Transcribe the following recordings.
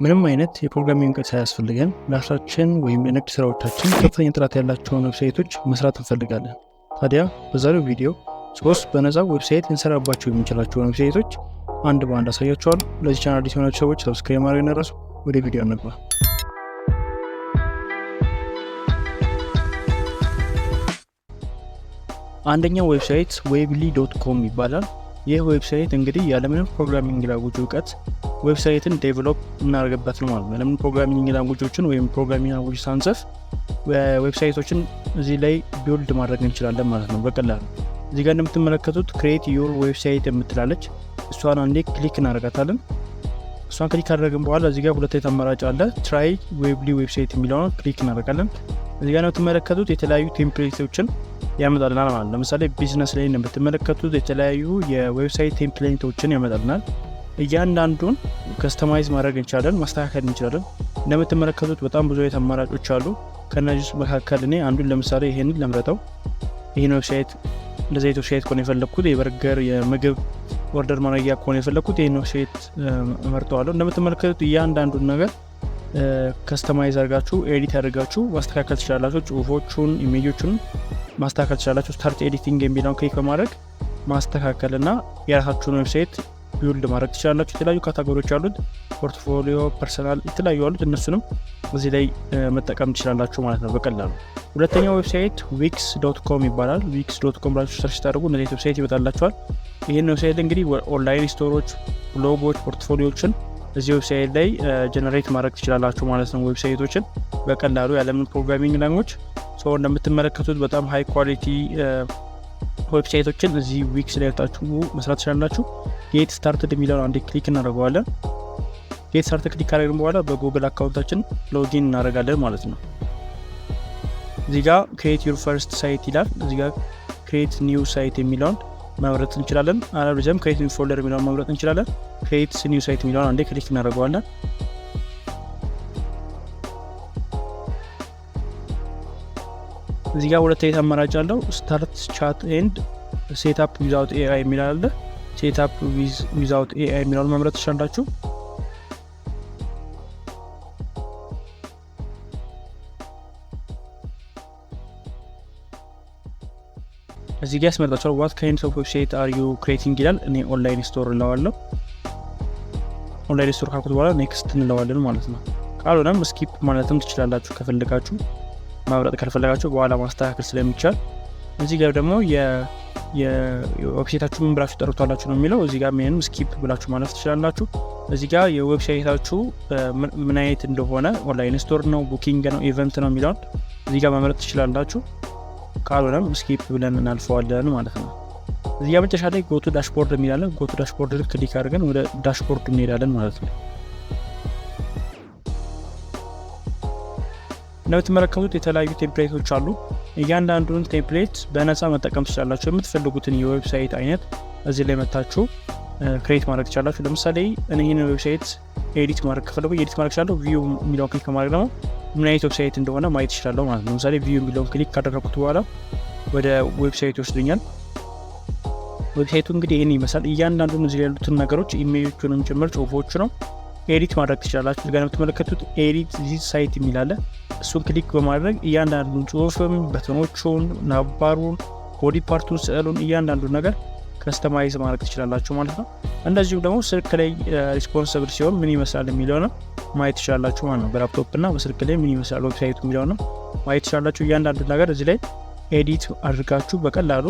ምንም አይነት የፕሮግራሚንግ እውቀት ሳያስፈልገን ለራሳችን ወይም ለንግድ ስራዎቻችን ከፍተኛ ጥራት ያላቸውን ዌብሳይቶች መስራት እንፈልጋለን። ታዲያ በዛሬው ቪዲዮ 3 በነፃ ዌብሳይት እንሰራባቸው የምንችላቸውን ዌብሳይቶች አንድ በአንድ አሳያችኋለሁ። ለዚህ ቻናል አዲስ የሆናችሁ ሰዎች ሰብስክራይብ ማድረግ እንዳትረሱ። ወደ ቪዲዮ እንግባ። አንደኛው ዌብሳይት weebly.com ይባላል። ይህ ዌብሳይት እንግዲህ ያለምንም ፕሮግራሚንግ ላንጉዌጅ እውቀት ዌብሳይትን ዴቨሎፕ እናደርግበት ነው ማለት ነው። ያለምንም ፕሮግራሚንግ ላንጉዌጆችን ወይም ፕሮግራሚንግ ላንጉዌጅ ሳንጽፍ ዌብሳይቶችን እዚህ ላይ ቢልድ ማድረግ እንችላለን ማለት ነው በቀላሉ። እዚህ ጋር እንደምትመለከቱት ክሬት ዩር ዌብሳይት የምትላለች እሷን አንዴ ክሊክ እናደርጋታለን። እሷን ክሊክ ካደረግን በኋላ እዚህ ጋር ሁለት አማራጭ አለ። ትራይ weebly ዌብሳይት የሚለውን ክሊክ እናደርጋለን። እዚህ ጋር እንደምትመለከቱት የተለያዩ ቴምፕሌቶችን ያመጣልናል ማለት ነው። ለምሳሌ ቢዝነስ ላይ እንደምትመለከቱት የተለያዩ የዌብሳይት ቴምፕሌቶችን ያመጣልናል። እያንዳንዱን ከስተማይዝ ማድረግ እንችላለን፣ ማስተካከል እንችላለን። እንደምትመለከቱት በጣም ብዙ አይነት አማራጮች አሉ። ከነዚህ መካከል እኔ አንዱን ለምሳሌ ይሄንን ለምረጠው። ይሄን ዌብሳይት እንደዚህ አይነት ዌብሳይት ኮን የፈለኩት የበርገር የምግብ ኦርደር ማድረጊያ ኮን የፈለኩት ይሄን ዌብሳይት እመርጠዋለሁ። እንደምትመለከቱት እያንዳንዱን ነገር ከስተማይዝ አድርጋችሁ ኤዲት አድርጋችሁ ማስተካከል ትችላላችሁ። ጽሁፎቹን፣ ኢሜጆቹን ማስተካከል ትችላላችሁ። ስታርት ኤዲቲንግ የሚለውን ክሊክ በማድረግ ማስተካከልና የራሳችሁን ዌብሳይት ቢልድ ማድረግ ትችላላችሁ። የተለያዩ ካታጎሪዎች አሉት፣ ፖርትፎሊዮ፣ ፐርሰናል የተለያዩ አሉት። እነሱንም እዚህ ላይ መጠቀም ትችላላችሁ ማለት ነው በቀላሉ። ሁለተኛው ዌብሳይት weeks.com ይባላል። weeks.com ብላችሁ ሰርች ታደርጉ እነዚህ ዌብሳይት ይመጣላችኋል። ይህን ዌብሳይት እንግዲህ ኦንላይን ስቶሮች፣ ብሎጎች፣ ፖርትፎሊዮችን እዚህ ዌብሳይት ላይ ጀነሬት ማድረግ ትችላላችሁ ማለት ነው። ዌብሳይቶችን በቀላሉ ያለምን ፕሮግራሚንግ ላንጉዌጅ ሰው እንደምትመለከቱት በጣም ሃይ ኳሊቲ ዌብሳይቶችን እዚህ ዊክስ ላይ ወጣችሁ መስራት ትችላላችሁ። ጌት ስታርትድ የሚለውን አንዴ ክሊክ እናደርገዋለን። ጌት ስታርት ክሊክ ካደረግን በኋላ በጉግል አካውንታችን ሎጊን እናደርጋለን ማለት ነው። እዚህ ጋር ክሬት ዩር ፈርስት ሳይት ይላል። እዚህ ጋር ክሬት ኒው ሳይት የሚለውን መምረጥ እንችላለን። አለበለዚያም ክሬት ኒው ፎልደር የሚለውን መምረጥ እንችላለን። ክሬት ኒው ሳይት የሚለውን አንዴ ክሊክ እናደርገዋለን። እዚህ ጋር ሁለት አይነት አማራጭ አለው። ስታርት ቻት ኤንድ ሴት አፕ ዊዛውት ኤአይ የሚል አለ። ሴት አፕ ዊዛውት ኤአይ የሚለውን መምረጥ ትችላላችሁ። እዚህ ጋር ያስመርጣችኋል። ዋት ካይንድስ ኦፍ ዌብሳይት አር ዩ ክሬቲንግ ይላል። እኔ ኦንላይን ስቶር እንለዋለሁ። ኦንላይን ስቶር ካልኩት በኋላ ኔክስት እንለዋለን ማለት ነው። ካልሆነም ስኪፕ ማለትም ትችላላችሁ ከፈለጋችሁ። ማብራጥ ካልፈለጋችሁ በኋላ ማስተካከል ስለሚቻል እዚህ ጋር ደግሞ የዌብሳይታችሁ ምን ብላችሁ ጠሩታላችሁ ነው የሚለው። እዚህ ጋር ምንም ስኪፕ ብላችሁ ማለፍ ትችላላችሁ። እዚህ ጋር የዌብሳይታችሁ ምን አይነት እንደሆነ ኦንላይን ስቶር ነው፣ ቡኪንግ ነው፣ ኢቨንት ነው የሚለውን እዚህ ጋር መምረጥ ትችላላችሁ። ካልሆነም ስኪፕ ብለን እናልፈዋለን ማለት ነው። እዚህ ጋር መጨረሻ ላይ ጎቱ ዳሽቦርድ የሚላለን። ጎቱ ዳሽቦርድ ክሊክ አድርገን ወደ ዳሽቦርድ እንሄዳለን ማለት ነው። እንደምትመለከቱት የተለያዩ ቴምፕሌቶች አሉ። እያንዳንዱን ቴምፕሌት በነፃ መጠቀም ትችላላችሁ። የምትፈልጉትን የዌብሳይት አይነት እዚህ ላይ መታችሁ ክሬት ማድረግ ትችላላችሁ። ለምሳሌ እኔ ይህን ዌብሳይት ኤዲት ማድረግ ከፈለጉ ኤዲት ማድረግ ትችላለሁ። ቪው የሚለውን ክሊክ ማድረግ ደግሞ ምን አይነት ዌብሳይት እንደሆነ ማየት ይችላለሁ ማለት ነው። ለምሳሌ ቪው የሚለውን ክሊክ ካደረኩት በኋላ ወደ ዌብሳይት ይወስደኛል። ዌብሳይቱ እንግዲህ ይህን ይመስላል። እያንዳንዱን እዚህ ያሉትን ነገሮች ኢሜጆቹንም ጭምር ጽሁፎቹ ነው ኤዲት ማድረግ ትችላላችሁ። እዚህ ጋር የምትመለከቱት ኤዲት ዚስ ሳይት የሚል አለ። እሱን ክሊክ በማድረግ እያንዳንዱን ጽሁፍም፣ በተኖቹን፣ ናባሩን፣ ቦዲ ፓርቱን፣ ስዕሉን እያንዳንዱን ነገር ከስተማይዝ ማድረግ ትችላላችሁ ማለት ነው። እንደዚሁም ደግሞ ስልክ ላይ ሪስፖንሲብል ሲሆን ምን ይመስላል የሚለውንም ማየት ትችላላችሁ ማለት ነው። በላፕቶፕ እና በስልክ ላይ ምን ይመስላል ዌብሳይቱ የሚለውንም ማየት ትችላላችሁ። እያንዳንዱን ነገር እዚህ ላይ ኤዲት አድርጋችሁ በቀላሉ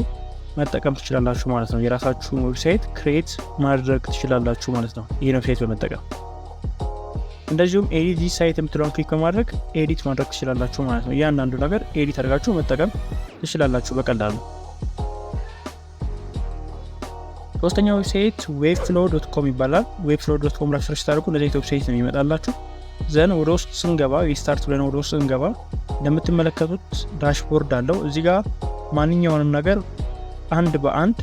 መጠቀም ትችላላችሁ ማለት ነው። የራሳችሁን ዌብሳይት ክሬት ማድረግ ትችላላችሁ ማለት ነው ይህን ዌብሳይት በመጠቀም። እንደዚሁም ኤዲት ዚስ ሳይት የምትለውን ክሊክ በማድረግ ኤዲት ማድረግ ትችላላችሁ ማለት ነው። እያንዳንዱ ነገር ኤዲት አድርጋችሁ መጠቀም ትችላላችሁ በቀላሉ። ሶስተኛው ዌብሳይት webflow.com ይባላል። webflow.com ላይ ሰርች ታደርጉ እንደዚህ ዌብሳይት ነው ይመጣላችሁ። ዘን ወደ ውስጥ ስንገባ ስታርት ብለን ወደ ውስጥ ስንገባ እንደምትመለከቱት ዳሽቦርድ አለው። እዚህ ጋር ማንኛውንም ነገር አንድ በአንድ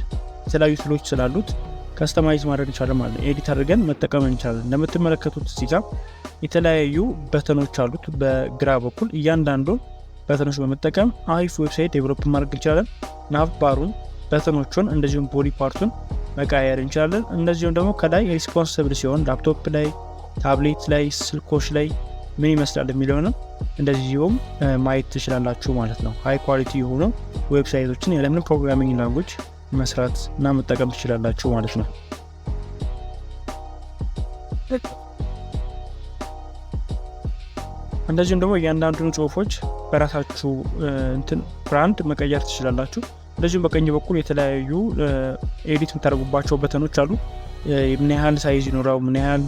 የተለያዩ ቱሎች ስላሉት ከስተማይዝ ማድረግ እንችላለን ማለት ነው። ኤዲት አድርገን መጠቀም እንችላለን። እንደምትመለከቱት እዚህ ጋር የተለያዩ በተኖች አሉት በግራ በኩል። እያንዳንዱን በተኖች በመጠቀም አሪፍ ዌብሳይት ዴቨሎፕ ማድረግ እንችላለን። nav ባሩን፣ በተኖቹን እንደዚሁም ቦዲ ፓርቱን መቀየር እንችላለን። እንደዚሁም ደግሞ ከላይ ሪስፖንሲብል ሲሆን ላፕቶፕ ላይ ታብሌት ላይ ስልኮች ላይ ምን ይመስላል የሚለውንም እንደዚሁም ማየት ትችላላችሁ ማለት ነው። ሃይ ኳሊቲ የሆኑ ዌብሳይቶችን ያለምንም ፕሮግራሚንግ ላንጉዌጅ መስራት እና መጠቀም ትችላላችሁ ማለት ነው። እንደዚሁም ደግሞ እያንዳንዱን ጽሁፎች በራሳችሁ ብራንድ መቀየር ትችላላችሁ። እንደዚሁም በቀኝ በኩል የተለያዩ ኤዲት የምታደርጉባቸው በተኖች አሉ። ምን ያህል ሳይዝ ይኖራው፣ ምን ያህል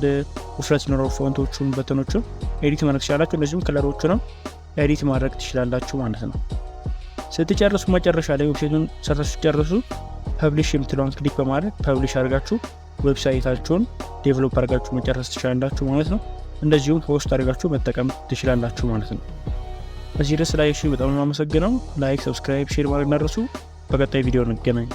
ውፍረት ይኖራው ፎንቶቹን በተኖቹን ኤዲት ማድረግ ትችላላችሁ። እንደዚሁም ከለሮቹንም ኤዲት ማድረግ ትችላላችሁ ማለት ነው። ስትጨርሱ መጨረሻ ላይ ዌብሳይቱን ሰርታችሁ ስትጨርሱ ፐብሊሽ የምትለውን ክሊክ በማድረግ ፐብሊሽ አድርጋችሁ ዌብሳይታችሁን ዴቨሎፕ አድርጋችሁ መጨረስ ትችላላችሁ ማለት ነው። እንደዚሁም ፖስት አድርጋችሁ መጠቀም ትችላላችሁ ማለት ነው። እዚህ ድረስ ላይ በጣም አመሰግናለሁ። ላይክ፣ ሰብስክራይብ፣ ሼር ማድረግ እንዳትረሱ። በቀጣይ ቪዲዮ እንገናኝ።